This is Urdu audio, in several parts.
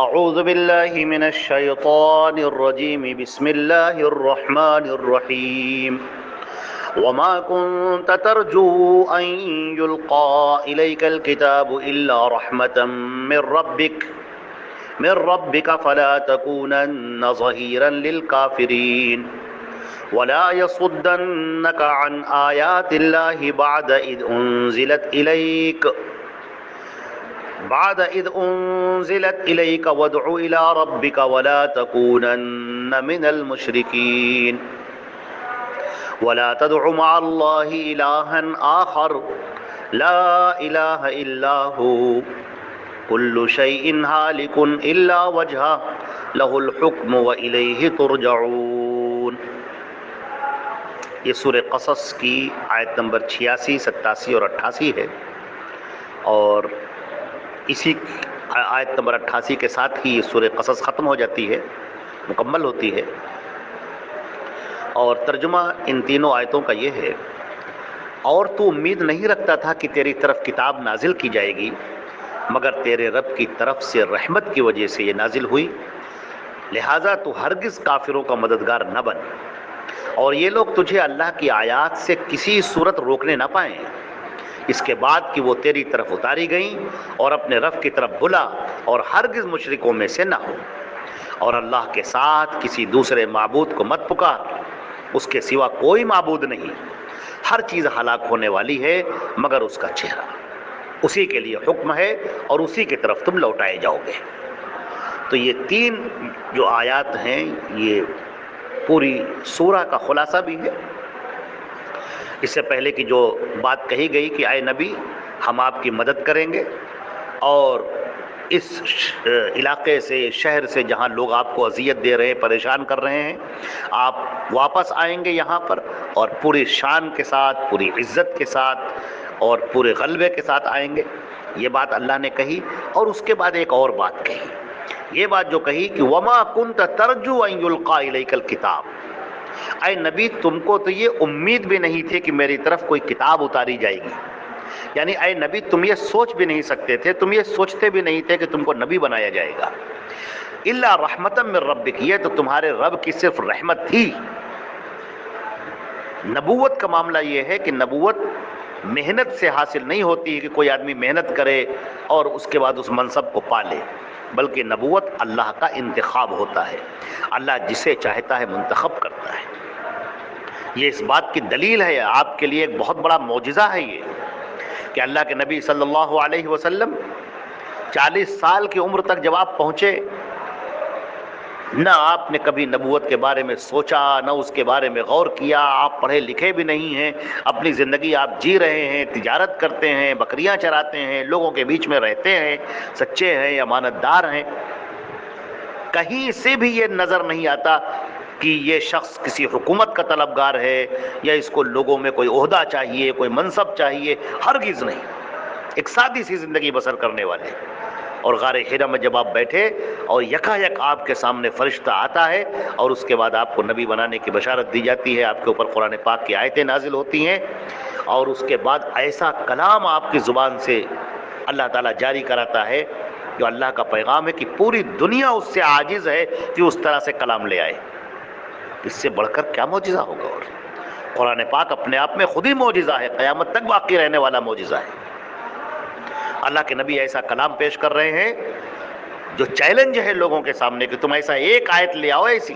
أعوذ بالله من الشيطان الرجيم بسم الله الرحمن الرحيم وما كنت ترجو أن يلقى إليك الكتاب إلا رحمة من ربك فلا تكونن ظهيرا للكافرين ولا يصدنك عن آيات الله بعد إذ أنزلت إليك وادع إلى ربك ولا تكونن من المشركين ولا تدع مع الله إلها آخر لا إله إلا هو كل شيء هالك إلا وجهه له الحكم وإليه ترجعون۔ یہ سورہ قصص کی آیت نمبر 86، 87 اور 88 ہے، اور اسی آیت نمبر 88 کے ساتھ ہی یہ سورہ قصص ختم ہو جاتی ہے، مکمل ہوتی ہے۔ اور ترجمہ ان تینوں آیتوں کا یہ ہے: اور تو امید نہیں رکھتا تھا کہ تیری طرف کتاب نازل کی جائے گی، مگر تیرے رب کی طرف سے رحمت کی وجہ سے یہ نازل ہوئی، لہٰذا تو ہرگز کافروں کا مددگار نہ بن، اور یہ لوگ تجھے اللہ کی آیات سے کسی صورت روکنے نہ پائیں اس کے بعد کہ وہ تیری طرف اتاری گئیں، اور اپنے رب کی طرف بلا اور ہرگز مشرکوں میں سے نہ ہو، اور اللہ کے ساتھ کسی دوسرے معبود کو مت پکار، اس کے سوا کوئی معبود نہیں، ہر چیز ہلاک ہونے والی ہے مگر اس کا چہرہ، اسی کے لیے حکم ہے اور اسی کی طرف تم لوٹائے جاؤ گے۔ تو یہ تین جو آیات ہیں یہ پوری سورہ کا خلاصہ بھی ہے۔ اس سے پہلے کی جو بات کہی گئی کہ اے نبی ہم آپ کی مدد کریں گے، اور اس علاقے سے، شہر سے جہاں لوگ آپ کو اذیت دے رہے ہیں، پریشان کر رہے ہیں، آپ واپس آئیں گے یہاں پر، اور پوری شان کے ساتھ، پوری عزت کے ساتھ اور پورے غلبے کے ساتھ آئیں گے۔ یہ بات اللہ نے کہی، اور اس کے بعد ایک اور بات کہی، یہ بات جو کہی کہ وما کنت ترجو ان یلقا الیک الکتاب، اے نبی تم کو تو یہ امید بھی نہیں تھی کہ میری طرف کوئی کتاب اتاری جائے گی، یعنی اے نبی تم یہ سوچ بھی نہیں سکتے تھے، تم یہ سوچتے بھی نہیں تھے کہ تم کو نبی بنایا جائے گا، الا رحمتا من ربک، یہ تو تمہارے رب کی صرف رحمت تھی۔ نبوت کا معاملہ یہ ہے کہ نبوت محنت سے حاصل نہیں ہوتی کہ کوئی آدمی محنت کرے اور اس کے بعد اس منصب کو پالے، بلکہ نبوت اللہ کا انتخاب ہوتا ہے، اللہ جسے چاہتا ہے منتخب کرتا ہے۔ یہ اس بات کی دلیل ہے، آپ کے لیے ایک بہت بڑا معجزہ ہے یہ کہ اللہ کے نبی صلی اللہ علیہ وسلم 40 سال کی عمر تک جب آپ پہنچے، نہ آپ نے کبھی نبوت کے بارے میں سوچا، نہ اس کے بارے میں غور کیا، آپ پڑھے لکھے بھی نہیں ہیں، اپنی زندگی آپ جی رہے ہیں، تجارت کرتے ہیں، بکریاں چراتے ہیں، لوگوں کے بیچ میں رہتے ہیں، سچے ہیں، امانت دار ہیں، کہیں سے بھی یہ نظر نہیں آتا کہ یہ شخص کسی حکومت کا طلبگار ہے یا اس کو لوگوں میں کوئی عہدہ چاہیے، کوئی منصب چاہیے، ہرگز نہیں، ایک سادی سی زندگی بسر کرنے والے۔ اور غار حرا میں جب آپ بیٹھے اور یکایک آپ کے سامنے فرشتہ آتا ہے اور اس کے بعد آپ کو نبی بنانے کی بشارت دی جاتی ہے، آپ کے اوپر قرآن پاک کی آیتیں نازل ہوتی ہیں، اور اس کے بعد ایسا کلام آپ کی زبان سے اللہ تعالیٰ جاری کراتا ہے جو اللہ کا پیغام ہے کہ پوری دنیا اس سے عاجز ہے کہ اس طرح سے کلام لے آئے۔ اس سے بڑھ کر کیا معجزہ ہوگا؟ اور قرآن پاک اپنے آپ میں خود ہی معجزہ ہے، قیامت تک باقی رہنے والا معجزہ ہے۔ اللہ کے نبی ایسا کلام پیش کر رہے ہیں جو چیلنج ہے لوگوں کے سامنے کہ تم ایسا ایک آیت لے آؤ، ایسی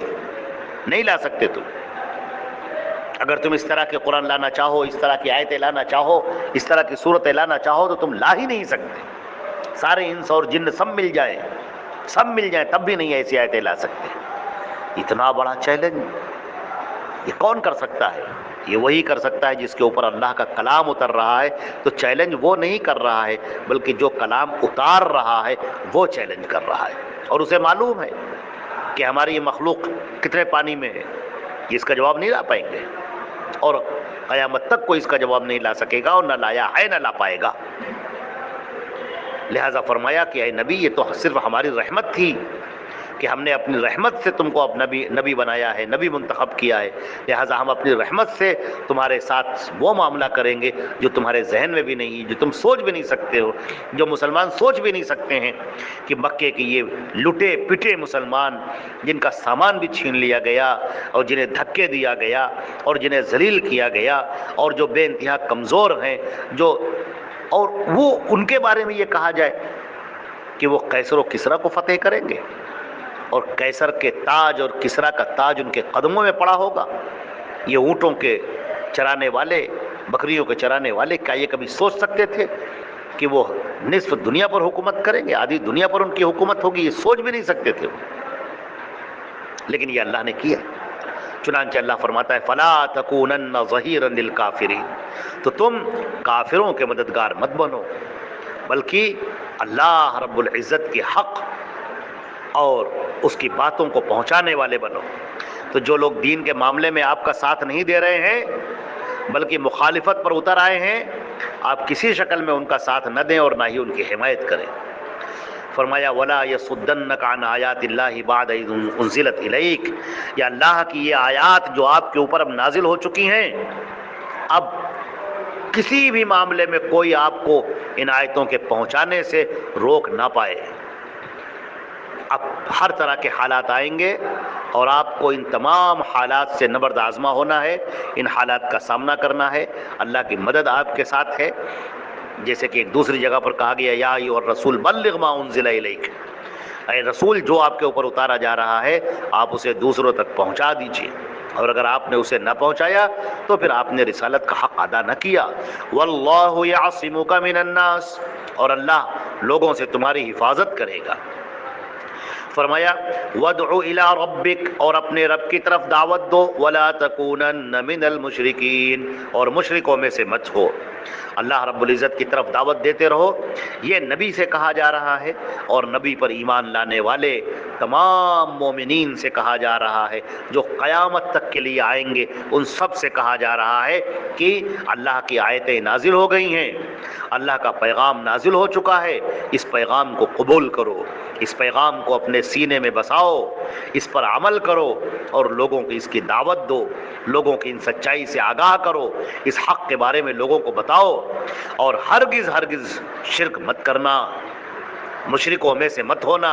نہیں لا سکتے تم۔ اگر تم اس طرح کے قرآن لانا چاہو، اس طرح کی آیتیں لانا چاہو، اس طرح کی صورتیں لانا چاہو تو تم لا ہی نہیں سکتے، سارے انس اور جن سب مل جائیں تب بھی نہیں ایسی آیتیں لا سکتے۔ اتنا بڑا چیلنج یہ کون کر سکتا ہے؟ یہ وہی کر سکتا ہے جس کے اوپر اللہ کا کلام اتر رہا ہے۔ تو چیلنج وہ نہیں کر رہا ہے بلکہ جو کلام اتار رہا ہے وہ چیلنج کر رہا ہے، اور اسے معلوم ہے کہ ہماری یہ مخلوق کتنے پانی میں ہے، یہ اس کا جواب نہیں لا پائیں گے، اور قیامت تک کوئی اس کا جواب نہیں لا سکے گا، اور نہ لایا ہے نہ لا پائے گا۔ لہذا فرمایا کہ اے نبی یہ تو صرف ہماری رحمت تھی، کہ ہم نے اپنی رحمت سے تم کو اب نبی بنایا ہے، نبی منتخب کیا ہے، لہٰذا ہم اپنی رحمت سے تمہارے ساتھ وہ معاملہ کریں گے جو تمہارے ذہن میں بھی نہیں، جو تم سوچ بھی نہیں سکتے ہو، جو مسلمان سوچ بھی نہیں سکتے ہیں کہ مکے کے یہ لٹے پٹے مسلمان جن کا سامان بھی چھین لیا گیا اور جنہیں دھکے دیا گیا اور جنہیں ذلیل کیا گیا اور جو بے انتہا کمزور ہیں، اور وہ ان کے بارے میں یہ کہا جائے کہ وہ قیصر و کسریٰ کو فتح کریں گے اور قیصر کے تاج اور کسریٰ کا تاج ان کے قدموں میں پڑا ہوگا. یہ اونٹوں کے چرانے والے، بکریوں کے چرانے والے، کیا یہ کبھی سوچ سکتے تھے کہ وہ نصف دنیا پر حکومت کریں گے، آدھی دنیا پر ان کی حکومت ہوگی؟ یہ سوچ بھی نہیں سکتے تھے وہ، لیکن یہ اللہ نے کیا. چنانچہ اللہ فرماتا ہے فَلَا تَكُونَنَّ ظَهِيرًا لِلْكَافِرِينَ، تو تم کافروں کے مددگار مت بنو، بلکہ اللہ رب العزت کے حق اور اس کی باتوں کو پہنچانے والے بنو. تو جو لوگ دین کے معاملے میں آپ کا ساتھ نہیں دے رہے ہیں بلکہ مخالفت پر اتر آئے ہیں، آپ کسی شکل میں ان کا ساتھ نہ دیں اور نہ ہی ان کی حمایت کریں. فرمایا وَلَا يَصُدَّنَّكَ عَنْ آيَاتِ اللَّهِ بَعْدَ إِذْ أُنزِلَتْ إِلَيْكَ، یا اللہ کی یہ آیات جو آپ کے اوپر اب نازل ہو چکی ہیں، اب کسی بھی معاملے میں کوئی آپ کو ان آیتوں کے پہنچانے سے روک نہ پائے. اب ہر طرح کے حالات آئیں گے اور آپ کو ان تمام حالات سے نبرد آزما ہونا ہے، ان حالات کا سامنا کرنا ہے. اللہ کی مدد آپ کے ساتھ ہے، جیسے کہ ایک دوسری جگہ پر کہا گیا یا ایھا الرسول بلغ ما انزل الیک، اے رسول جو آپ کے اوپر اتارا جا رہا ہے آپ اسے دوسروں تک پہنچا دیجیے، اور اگر آپ نے اسے نہ پہنچایا تو پھر آپ نے رسالت کا حق ادا نہ کیا. واللہ یعصمک من الناس، اور اللہ لوگوں سے تمہاری حفاظت کرے گا. فرمایا وَادْعُ إِلَىٰ رَبِّكَ، اور اپنے رب کی طرف دعوت دو، وَلَا تَكُونَنَّ مِنَ الْمُشْرِكِينَ، اور مشرکوں میں سے مت ہو. اللہ رب العزت کی طرف دعوت دیتے رہو. یہ نبی سے کہا جا رہا ہے اور نبی پر ایمان لانے والے تمام مومنین سے کہا جا رہا ہے جو قیامت تک کے لیے آئیں گے، ان سب سے کہا جا رہا ہے کہ اللہ کی آیتیں نازل ہو گئی ہیں، اللہ کا پیغام نازل ہو چکا ہے، اس پیغام کو قبول کرو، اس پیغام کو اپنے سینے میں بساؤ، اس پر عمل کرو اور لوگوں کو اس کی دعوت دو، لوگوں کی ان سچائی سے آگاہ کرو، اس حق کے بارے میں لوگوں کو بتاؤ، اور ہرگز شرک مت کرنا، مشرکوں میں سے مت ہونا.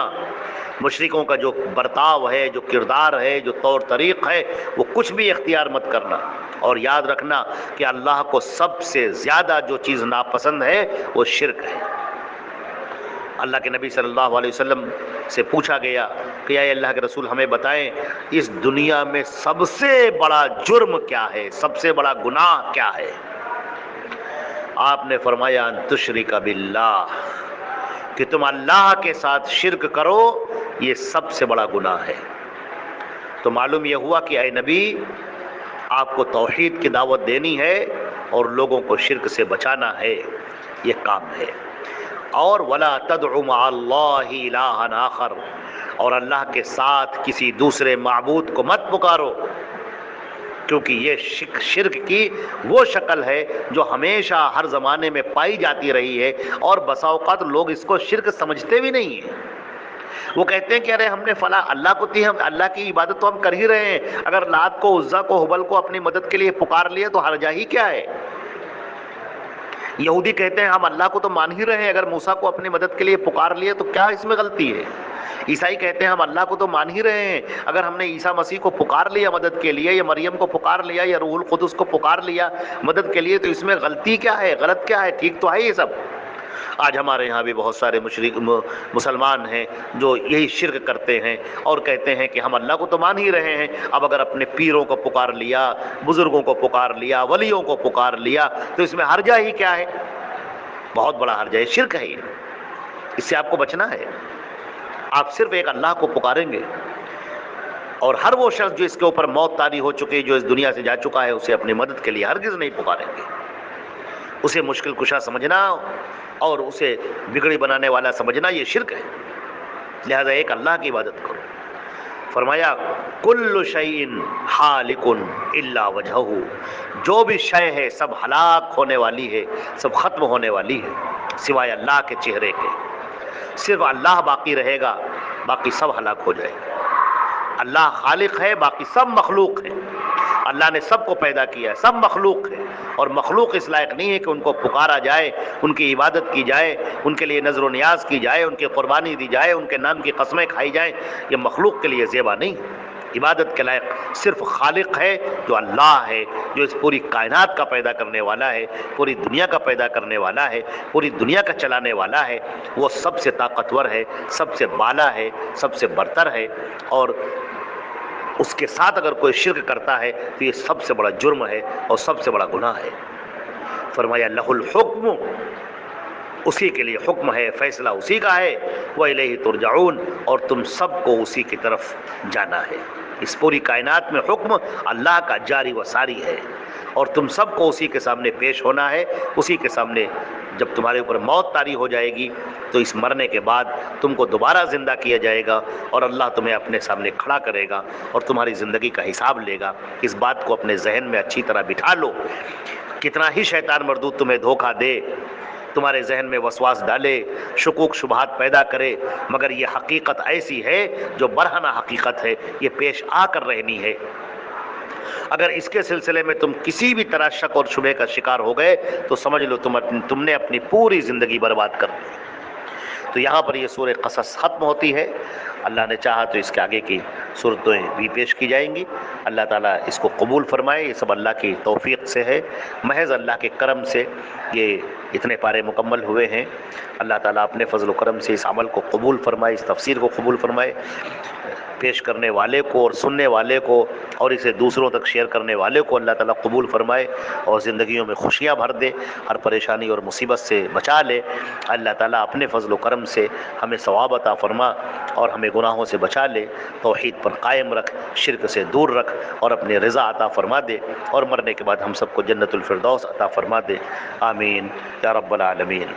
مشرکوں کا جو برتاؤ ہے، جو کردار ہے، جو طور طریق ہے، وہ کچھ بھی اختیار مت کرنا. اور یاد رکھنا کہ اللہ کو سب سے زیادہ جو چیز ناپسند ہے وہ شرک ہے. اللہ کے نبی صلی اللہ علیہ وسلم سے پوچھا گیا کہ اے اللہ کے رسول ہمیں بتائیں اس دنیا میں سب سے بڑا جرم کیا ہے، سب سے بڑا گناہ کیا ہے؟ آپ نے فرمایا ان تشرک باللہ، کہ تم اللہ کے ساتھ شرک کرو، یہ سب سے بڑا گناہ ہے. تو معلوم یہ ہوا کہ اے نبی آپ کو توحید کی دعوت دینی ہے اور لوگوں کو شرک سے بچانا ہے، یہ کام ہے. اور وَلَا تَدْعُ مَعَ اللَّهِ إِلَٰهًا آخَرَ، اور اللہ کے ساتھ کسی دوسرے معبود کو مت پکارو، کیونکہ یہ شرک کی وہ شکل ہے جو ہمیشہ ہر زمانے میں پائی جاتی رہی ہے، اور بسا اوقات لوگ اس کو شرک سمجھتے بھی نہیں ہیں. وہ کہتے ہیں کہ ارے ہم نے فلاں اللہ کو ہم اللہ کی عبادت تو ہم کر ہی رہے ہیں، اگر لات کو عزا کو حبل کو اپنی مدد کے لیے پکار لیے تو حرج ہی کیا ہے. یہودی کہتے ہیں ہم اللہ کو تو مان ہی رہے ہیں، اگر موسیٰ کو اپنی مدد کے لیے پکار لیے تو کیا اس میں غلطی ہے. عیسائی کہتے ہیں ہم اللہ کو تو مان ہی رہے ہیں، اگر ہم نے عیسیٰ مسیح کو پکار لیا مدد کے لیے، یا مریم کو پکار لیا، یا روح القدس کو پکار لیا مدد کے لیے، تو اس میں غلطی کیا ہے، غلط کیا ہے، ٹھیک تو ہے یہ سب. آج ہمارے یہاں بھی بہت سارے مسلمان ہیں جو یہی شرک کرتے ہیں اور کہتے ہیں کہ ہم اللہ کو تو مان ہی رہے ہیں، اب اگر اپنے پیروں کو پکار لیا، بزرگوں کو پکار لیا، ولیوں کو پکار لیا تو اس میں حرجہ ہی کیا ہے. بہت بڑا حرجہ ہے، شرک ہے یہ، اس سے آپ کو بچنا ہے. آپ صرف ایک اللہ کو پکاریں گے، اور ہر وہ شخص جو اس کے اوپر موت طاری ہو چکی، جو اس دنیا سے جا چکا ہے، اسے اپنی مدد کے لیے ہرگز نہیں پکاریں گے. اسے مشکل کشا سمجھنا اور اسے بگڑی بنانے والا سمجھنا یہ شرک ہے. لہذا ایک اللہ کی عبادت کرو. فرمایا کل شیء ہالک الا وجہہ، جو بھی شے ہے سب ہلاک ہونے والی ہے، سب ختم ہونے والی ہے سوائے اللہ کے چہرے کے. صرف اللہ باقی رہے گا. باقی سب ہلاک ہو جائے گا۔ اللہ خالق ہے، باقی سب مخلوق ہے۔ اللہ نے سب کو پیدا کیا ہے، سب مخلوق ہے، اور مخلوق اس لائق نہیں ہے کہ ان کو پکارا جائے، ان کی عبادت کی جائے، ان کے لیے نذر و نیاز کی جائے، ان کی قربانی دی جائے، ان کے نام کی قسمیں کھائی جائیں۔ یہ مخلوق کے لیے زیبا نہیں۔ عبادت کے لائق صرف خالق ہے، جو اللہ ہے، جو اس پوری کائنات کا پیدا کرنے والا ہے، پوری دنیا کا پیدا کرنے والا ہے، پوری دنیا کا چلانے والا ہے۔ وہ سب سے طاقتور ہے، سب سے بالا ہے، سب سے برتر ہے، اور اس کے ساتھ اگر کوئی شرک کرتا ہے تو یہ سب سے بڑا جرم ہے اور سب سے بڑا گناہ ہے۔ فرمایا لہ الحکم، اسی کے لیے حکم ہے، فیصلہ اسی کا ہے، وَإِلَيْهِ تُرْجَعُونَ، اور تم سب کو اسی کی طرف جانا ہے۔ اس پوری کائنات میں حکم اللہ کا جاری و ساری ہے، اور تم سب کو اسی کے سامنے پیش ہونا ہے۔ اسی کے سامنے جب تمہارے اوپر موت طاری ہو جائے گی تو اس مرنے کے بعد تم کو دوبارہ زندہ کیا جائے گا، اور اللہ تمہیں اپنے سامنے کھڑا کرے گا اور تمہاری زندگی کا حساب لے گا۔ اس بات کو اپنے ذہن میں اچھی طرح بٹھا لو۔ کتنا ہی شیطان مردود تمہیں دھوکہ دے، تمہارے ذہن میں وسواس ڈالے، شکوک شبہات پیدا کرے، مگر یہ حقیقت ایسی ہے جو برہنہ حقیقت ہے، یہ پیش آ کر رہنی ہے۔ اگر اس کے سلسلے میں تم کسی بھی طرح شک اور شبہ کا شکار ہو گئے تو سمجھ لو تم نے اپنی پوری زندگی برباد کر دی۔ تو یہاں پر یہ سورہ قصص ختم ہوتی ہے۔ اللہ نے چاہا تو اس کے آگے کی صورتیں بھی پیش کی جائیں گی۔ اللہ تعالیٰ اس کو قبول فرمائے، یہ سب اللہ کی توفیق سے ہے، محض اللہ کے کرم سے یہ اتنے پارے مکمل ہوئے ہیں۔ اللہ تعالیٰ اپنے فضل و کرم سے اس عمل کو قبول فرمائے، اس تفسیر کو قبول فرمائے، پیش کرنے والے کو اور سننے والے کو اور اسے دوسروں تک شیئر کرنے والے کو اللہ تعالیٰ قبول فرمائے، اور زندگیوں میں خوشیاں بھر دے، ہر پریشانی اور مصیبت سے بچا لے۔ اللہ تعالیٰ اپنے فضل و کرم سے ہمیں ثواب عطا فرما اور ہمیں گناہوں سے بچا لے، توحید پر قائم رکھ، شرک سے دور رکھ، اور اپنی رضا عطا فرما دے، اور مرنے کے بعد ہم سب کو جنت الفردوس عطا فرما دے۔ آمین یا رب العالمین۔